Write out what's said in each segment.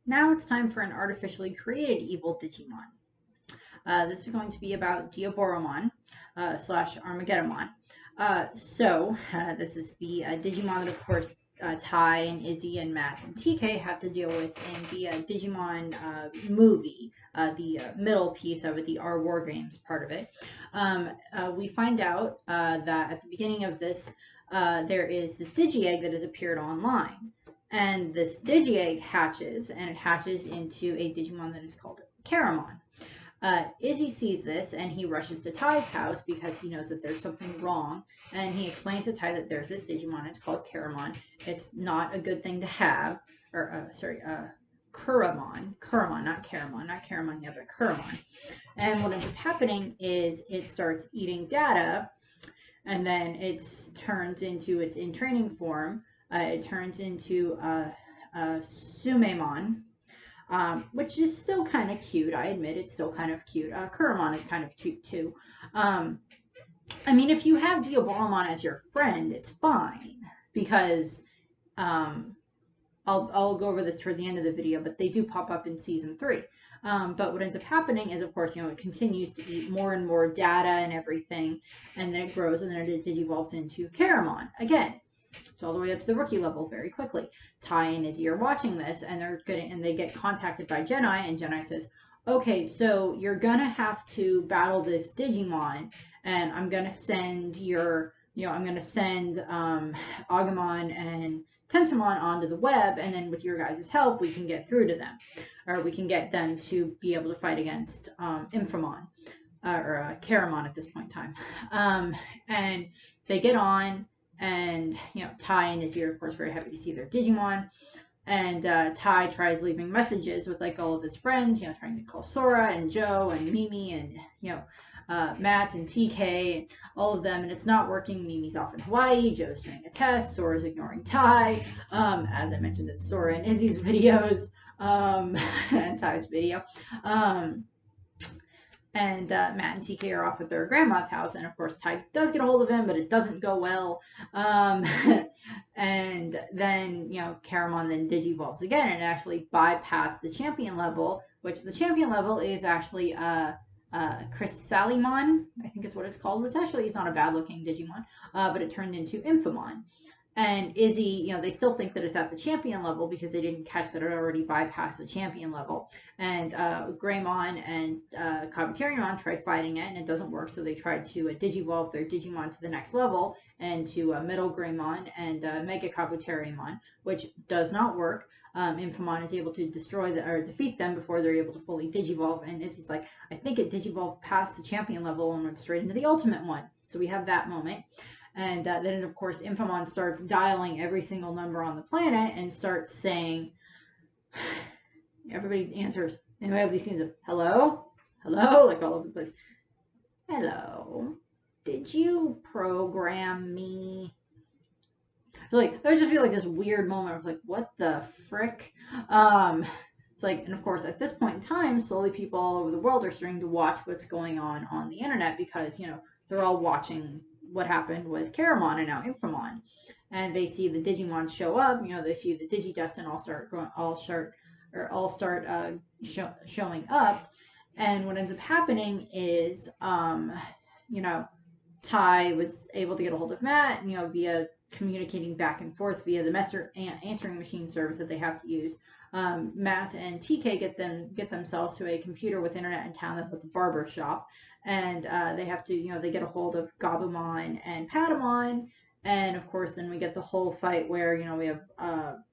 Now it's time for an artificially created evil Digimon. This is going to be about Diaboromon slash Armageddonmon. This is the Digimon that, of course, Ty and Izzy and Matt and TK have to deal with in the Digimon movie, the middle piece of it, the R War Games part of it. We find out that at the beginning of this, there is this Digiegg that has appeared online. And this Digiegg hatches, and it hatches into a Digimon that is called Caramon. Izzy sees this and he rushes to Ty's house because he knows that there's something wrong. And he explains to Ty that there's this Digimon. It's called Caramon. It's not a good thing to have. Kuramon. Kuramon, not Caramon. Not Caramon yet, but Kuramon. And what ends up happening is it starts eating data, and then it turns into, it's in training form. It turns into Sumemon, which is still kind of cute. I admit it's still kind of cute. Kuramon is kind of cute too. I mean, if you have Diaboromon as your friend, it's fine because I'll go over this toward the end of the video, but they do pop up in season 3. But what ends up happening is, of course, it continues to eat more and more data and everything, and then it grows, and then it digivolves into Caramon again. It's all the way up to the rookie level very quickly. Ty and Izzy are watching this, and they get contacted by Jedi, and Jedi says, "Okay, so you're gonna have to battle this Digimon, and I'm gonna send Agumon and Tentamon onto the web, and then with your guys' help, we can get through to them, or we can get them to be able to fight against Infamon or Caramon at this point in time." And they get on. And, Ty and Izzy are, of course, very happy to see their Digimon. And Ty tries leaving messages with, all of his friends, trying to call Sora and Joe and Mimi and, Matt and TK and all of them. And it's not working. Mimi's off in Hawaii. Joe's doing a test. Sora's ignoring Ty. As I mentioned in Sora and Izzy's videos and Ty's video. And Matt and TK are off at their grandma's house, and of course Ty does get a hold of him, but it doesn't go well. And then, Caramon then digivolves again and actually bypassed the champion level, which the champion level is actually Chrysalimon, I think is what it's called, which actually is not a bad looking Digimon, but it turned into Infamon. And Izzy, they still think that it's at the champion level because they didn't catch that it already bypassed the champion level. And Greymon and Kabuterimon try fighting it, and it doesn't work. So they tried to digivolve their Digimon to the next level and to Middle Greymon and Mega Kabuterimon, which does not work. Infamon is able to defeat them before they're able to fully digivolve. And Izzy's like, I think it digivolved past the champion level and went straight into the ultimate one. So we have that moment. And then, of course, Infamon starts dialing every single number on the planet and starts saying, everybody answers. Anybody have these scenes of, hello? Hello? Like all over the place. Hello? Did you program me? There just feel like this weird moment of what the frick? It's and of course, at this point in time, slowly people all over the world are starting to watch what's going on the internet because, they're all watching what happened with Caramon and now Infamon, and they see the Digimon show up. They see the Digidestin all start showing up, and what ends up happening is, Ty was able to get a hold of Matt, via communicating back and forth via the answering machine service that they have to use. Matt and TK get themselves to a computer with internet in town that's at the barber shop, and they have to, they get a hold of Gabumon and Patamon, and of course then we get the whole fight where, we have,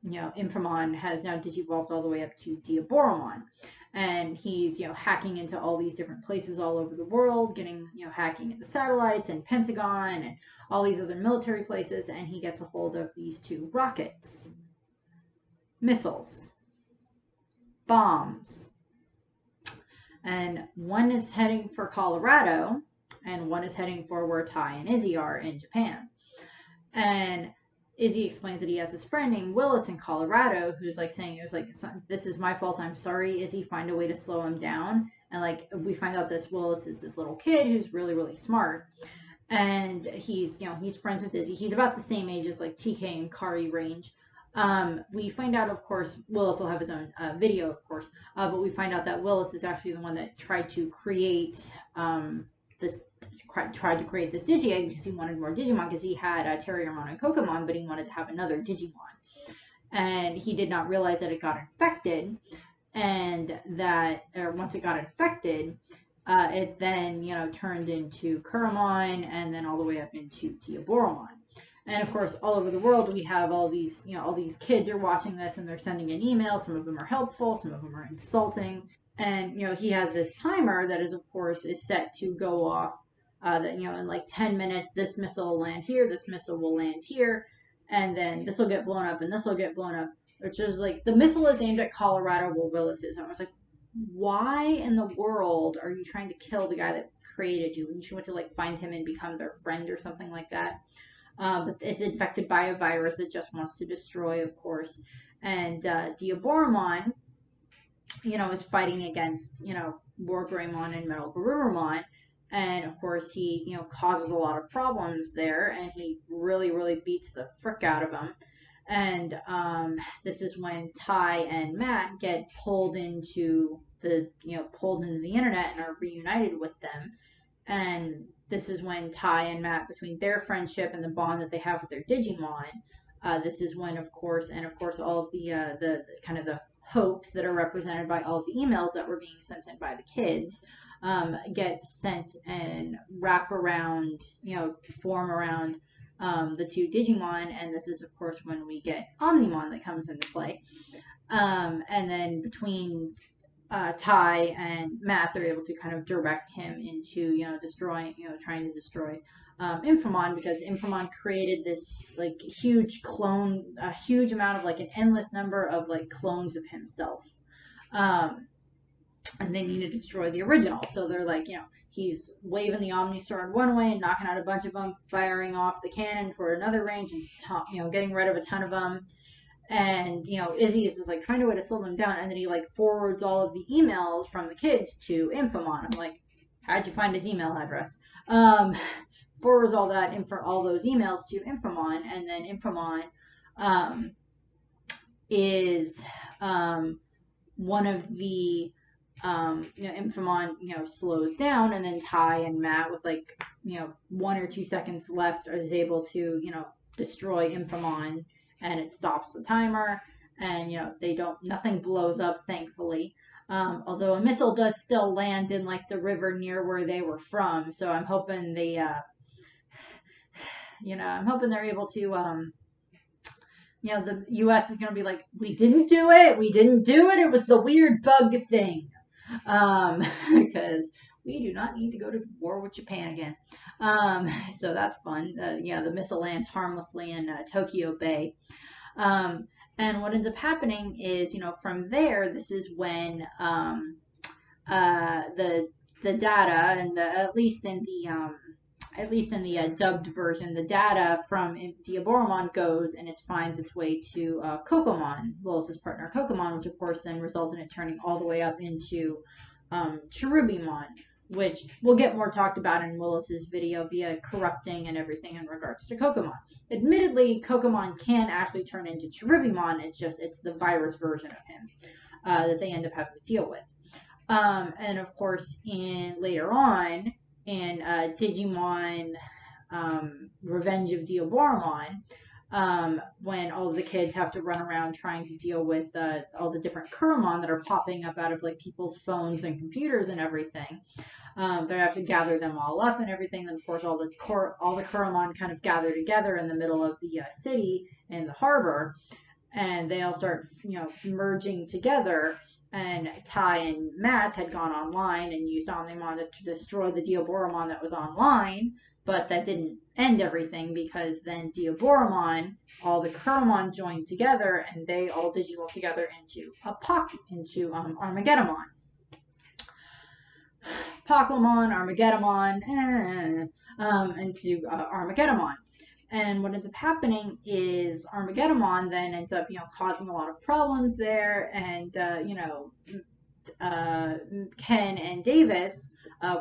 Infamon has now digivolved all the way up to Diaboromon, and he's, hacking into all these different places all over the world, getting, hacking at the satellites and Pentagon and all these other military places, and he gets a hold of these 2 rockets, missiles, bombs, and one is heading for Colorado and one is heading for where Ty and Izzy are in Japan. And Izzy explains that he has this friend named Willis in Colorado who's saying, this is my fault, I'm sorry, Izzy, find a way to slow him down. And we find out this Willis is this little kid who's really, really smart, and he's friends with Izzy. He's about the same age as TK and Kari range. We find out, of course, Willis will have his own video, of course, but we find out that Willis is actually the one that tried to create this tried to create this Digiegg because he wanted more Digimon, because he had Terriermon and Kokomon, but he wanted to have another Digimon. And he did not realize that it got infected, and that once it got infected, it then, turned into Kuramon, and then all the way up into Diaboromon. And of course, all over the world, we have all these kids are watching this, and they're sending in emails. Some of them are helpful, some of them are insulting. And, he has this timer that is, of course, is set to go off, that, in like 10 minutes, this missile will land here, this missile will land here, and then this will get blown up, and this will get blown up, which is like, the missile is aimed at Colorado where Willis is. And I was like, why in the world are you trying to kill the guy that created you? And she went to like find him and become their friend or something like that. But it's infected by a virus that just wants to destroy, of course. And Diaboromon, is fighting against, Wargreymon and Metalgarurumon. And of course, he, causes a lot of problems there, and he really, really beats the frick out of them. And this is when Ty and Matt get pulled into the internet and are reunited with them. And this is when Ty and Matt, between their friendship and the bond that they have with their Digimon, this is when, of course, all of the kind of the hopes that are represented by all of the emails that were being sent in by the kids, get sent and wrap around, form around the two Digimon. And this is, of course, when we get Omnimon that comes into play. And then between Ty and Matt, they're able to kind of direct him into, trying to destroy Infamon, because Infamon created this like huge amount of like an endless number of like clones of himself. And they need to destroy the original. So they're like, he's waving the Omni Sword one way and knocking out a bunch of them, firing off the cannon toward another range, and getting rid of a ton of them. And Izzy is just like trying to slow them down, and then he like forwards all of the emails from the kids to Infamon. I'm like, how'd you find his email address? Forwards all those emails to Infamon, and then Infamon is one of the Infamon slows down, and then Ty and Matt, with like 1 or 2 seconds left, is able to destroy Infamon, and it stops the timer, and nothing blows up, thankfully. Although a missile does still land in like the river near where they were from, so I'm hoping they they're able to the US is going to be like, we didn't do it, it was the weird bug thing. Because we do not need to go to war with Japan again. So that's fun. The missile lands harmlessly in Tokyo Bay. And what ends up happening is, from there, this is when the data, and at least in the dubbed version, the data from Diaboromon goes and it finds its way to Kokomon, Willis's partner Kokomon, which of course then results in it turning all the way up into Cherubimon, which will get more talked about in Willis's video via corrupting and everything in regards to Kokomon. Admittedly, Kokomon can actually turn into Cherubimon. It's the virus version of him that they end up having to deal with. And of course, later on in Digimon Revenge of Diaboromon, when all of the kids have to run around trying to deal with all the different Kuramon that are popping up out of like people's phones and computers and everything. They have to gather them all up and everything. And of course, all the Kuramon kind of gather together in the middle of the city in the harbor, and they all start merging together. And Ty and Matt had gone online and used Omnimon to destroy the Diaboromon that was online, but that didn't end everything, because then Diaboromon, all the Kuramon joined together, and they all Digimon together into Armageddon. Pokemon, Armageddon, into Armageddon. And what ends up happening is Armageddon then ends up, causing a lot of problems there. And, Ken and Davis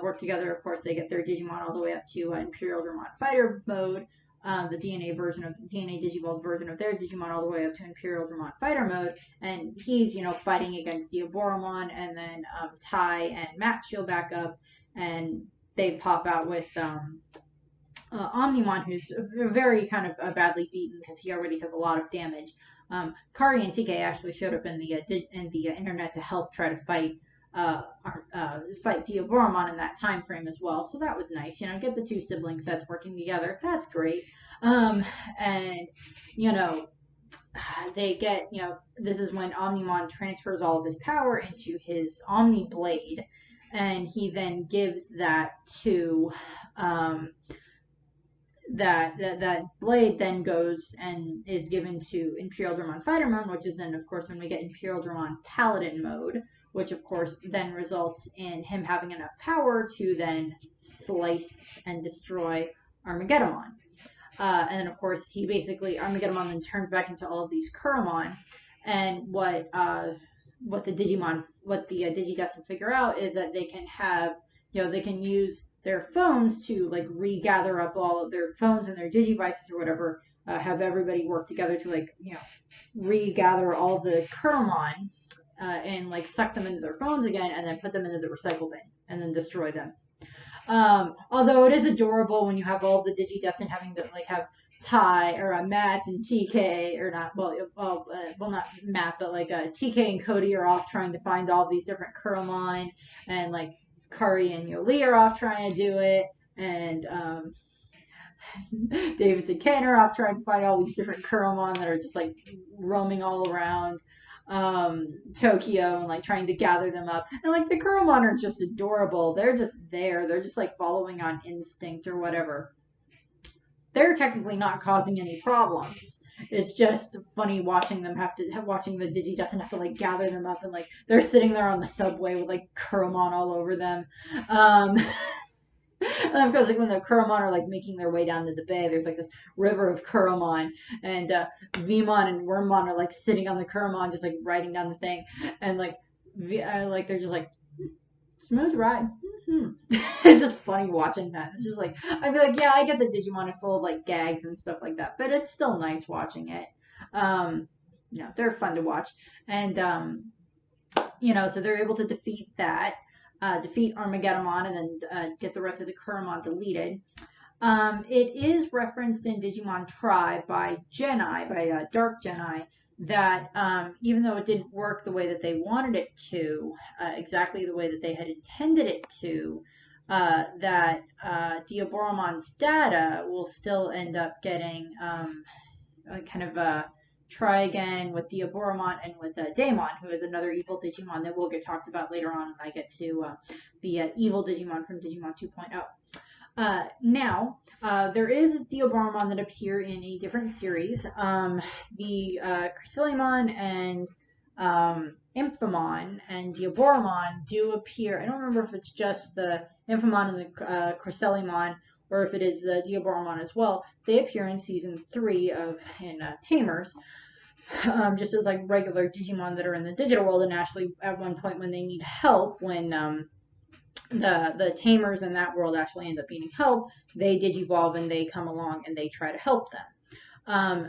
work together. Of course, they get their Digimon all the way up to Imperial Vermont Fighter mode. the DNA Digivolved version of their Digimon all the way up to Imperial Dramon Fighter mode, and he's fighting against Diaboromon, and then Tai and Matt show back up, and they pop out with Omnimon, who's very kind of badly beaten because he already took a lot of damage. Kari and TK actually showed up in the internet to help try to fight Diaboromon in that time frame as well. So that was nice. Get the two sibling sets working together. That's great. And they get, this is when Omnimon transfers all of his power into his Omni Blade, and he then gives that to that blade then goes and is given to Imperial Dramon Fighter mode, which is then, of course, when we get Imperial Dramon Paladin mode, which, of course, then results in him having enough power to then slice and destroy Armageddon. And then, of course, Armageddon then turns back into all of these Kuromon, and what the Digidestin figure out is that they can have, they can use their phones to regather up all of their phones and their Digivices or whatever, have everybody work together to regather all the Kuromon and suck them into their phones again, and then put them into the recycle bin and then destroy them. Although it is adorable when you have all of the Digidestin having to have Tai or Matt and TK, or not, not Matt, but TK and Cody are off trying to find all these different Kuromon, and Kari and Yoli are off trying to do it, and Davis and Ken are off trying to find all these different Kuromon that are just roaming all around Tokyo and trying to gather them up. And the Kuromon are just adorable. They're just there. They're just following on instinct or whatever. They're technically not causing any problems. It's just funny watching them watching the Digidestin have to gather them up, and they're sitting there on the subway with Kuromon all over them. And of course, when the Kuromon are making their way down to the bay, there's this river of Kuromon, and Vmon and Wormmon are sitting on the Kuromon, just riding down the thing, and they're just smooth ride. It's just funny watching that. It's just I'd be yeah, I get the Digimon is full of gags and stuff like that, but it's still nice watching it. They're fun to watch, and so they're able to defeat Armageddon, and then get the rest of the Kuromon deleted. It is referenced in Digimon Tribe by Dark Genai, that even though it didn't work the way that they wanted it to, exactly the way that they had intended it to, that Diaboromon's data will still end up getting try again with Diaboromon and with Daemon, who is another evil Digimon that will get talked about later on when I get to the evil Digimon from Digimon 2.0. Now, there is Diaboromon that appear in a different series. The Cresselimon and Imphamon and Diaboromon do appear. I don't remember if it's just the Imphamon and the Cresselimon, or if it is the Diaboromon as well. They appear in season 3 in Tamers, just as regular Digimon that are in the digital world, and actually at one point when they need help, when the Tamers in that world actually end up needing help, they digivolve and they come along and they try to help them.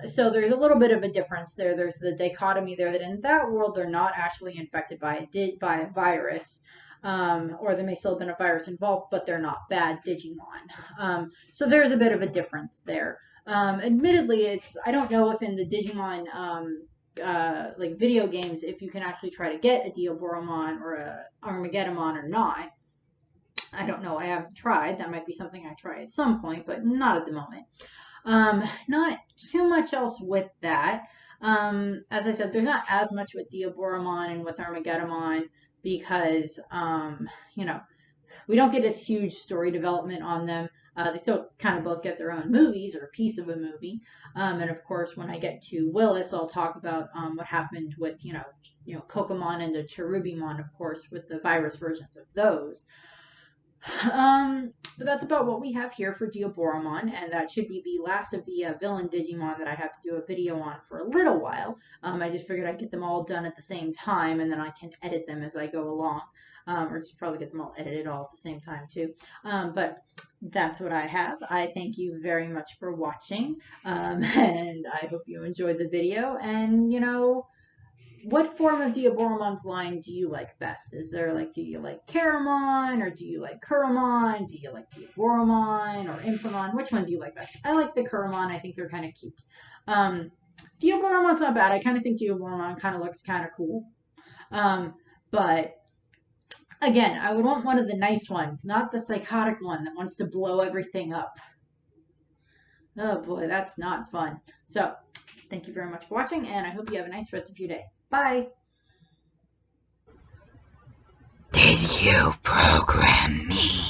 So there's a little bit of a difference there. There's the dichotomy there that in that world they're not actually infected by a virus, or there may still have been a virus involved, but they're not bad Digimon. So there's a bit of a difference there. Admittedly, I don't know if in the Digimon video games if you can actually try to get a Diaboromon or a Armageddon or not. I don't know. I haven't tried. That might be something I try at some point, but not at the moment. Not too much else with that. As I said, there's not as much with Diaboromon and with Armageddon because, we don't get this huge story development on them. They still kind of both get their own movies or a piece of a movie. And of course, when I get to Willis, I'll talk about what happened with, Kokomon and the Cherubimon, of course, with the virus versions of those. But that's about what we have here for Diaboromon, and that should be the last of the villain Digimon that I have to do a video on for a little while. I just figured I'd get them all done at the same time, and then I can edit them as I go along. Or just probably get them all edited all at the same time too. But that's what I have. I thank you very much for watching, and I hope you enjoyed the video. And what form of Diaboromon's line do you like best? Is there do you like Caramon, or do you like Kuramon? Do you like Diaboromon or Infamon? Which one do you like best? I like the Kuramon. I think they're kind of cute. Diaboromon's not bad. I kind of think Diaboromon kind of looks kind of cool. But again, I would want one of the nice ones, not the psychotic one that wants to blow everything up. Oh boy, that's not fun. So, thank you very much for watching, and I hope you have a nice rest of your day. Bye. Did you program me?